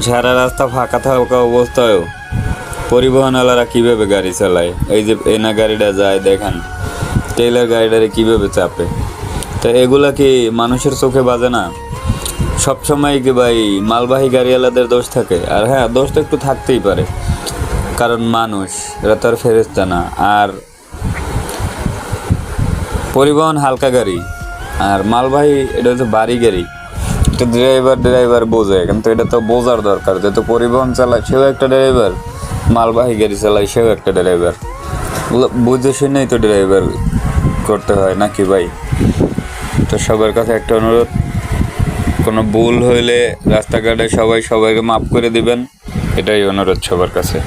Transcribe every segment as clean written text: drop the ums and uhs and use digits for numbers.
সারা রাস্তা ফাঁকা থাকা অবস্থায়ও পরিবহনওয়ালারা কিভাবে গাড়ি চালায়, এই যে এনা গাড়িটা যায় দেখেন, টেইলার গাড়িটারে কিভাবে চাপে। তো এগুলা কি মানুষের চোখে বাজে না? সবসময় কি ভাই মালবাহী গাড়িওয়ালাদের দোষ থাকে? আর হ্যাঁ, দোষ তো একটু থাকতেই পারে, কারণ মানুষ, এরা তো আর ফেরেশতা না। আর পরিবহন হালকা গাড়ি, আর মালবাহী এটা হচ্ছে ভারী গাড়ি। তো ড্রাইভার বোঝে, কিন্তু এটা তো বোঝার দরকার, যেহেতু পরিবহন চালায় সেও একটা ড্রাইভার, মালবাহী গাড়ি চালায় সেও একটা ড্রাইভার। বুঝে শুনেই তো ড্রাইভার করতে হয় নাকি ভাই? তো সবার কাছে একটা অনুরোধ, কোনো ভুল হইলে রাস্তাঘাটে সবাইকে মাফ করে দিবেন, এটাই অনুরোধ সবার কাছে।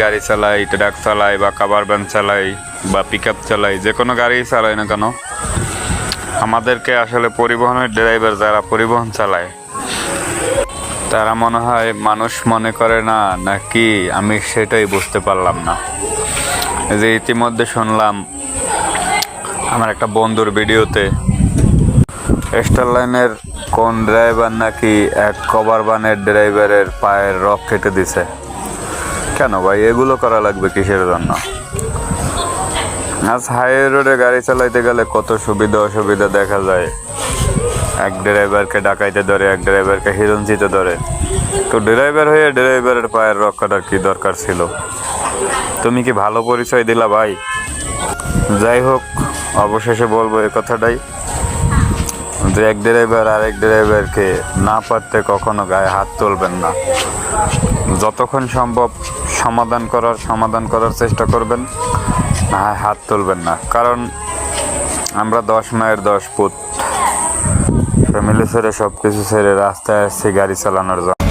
গাড়ি চালাই, ট্রাক চালাই, বা কাভার ভ্যান চালাই, বা পিক আপ চালাই, যে কোনো গাড়ি চালাই না কেন, আমাদেরকে আসলে পরিবহনের ড্রাইভার যারা পরিবহন চালায় তারা মনে হয় মানুষ মনে করে না নাকি, আমি সেটাই বুঝতে পারলাম না। যে ইতিমধ্যে শুনলাম আমার একটা বন্ধুর ভিডিওতে, স্টার লাইনের কোন ড্রাইভার নাকি এক কভার ভ্যানের ড্রাইভারের পায়ের রক কেটে দিছে। কেন ভাই এগুলো করা লাগবে কিসের জন্য? আজ হাইওয়ে রোডে গাড়ি চালাইতে গেলে কত সুবিধা অসুবিধা দেখা যায়। এক ড্রাইভারকে ডাকাইতে ধরে, এক ড্রাইভারকে হিরঞ্চিতে ধরে। তো ড্রাইভার হয়ে ড্রাইভারের পায়ের রক কাটার কি দরকার ছিল? তুমি কি ভালো পরিচয় দিলা ভাই? যাই হোক, অবশেষে বলবো এই কথাটাই, যে এক ড্রাইভার আরেক ড্রাইভারকে না পারতে কখনো গায়ে হাত তুলবেন না। যতক্ষণ সম্ভব সমাধান করার চেষ্টা করবেন, না হাত তুলবেন না। কারণ আমরা 10 মায়ের 10 পুত, ফ্যামিলি ছেড়ে সব কিছু ছেড়ে রাস্তায় আসছি গাড়ি চালানোর জন্য।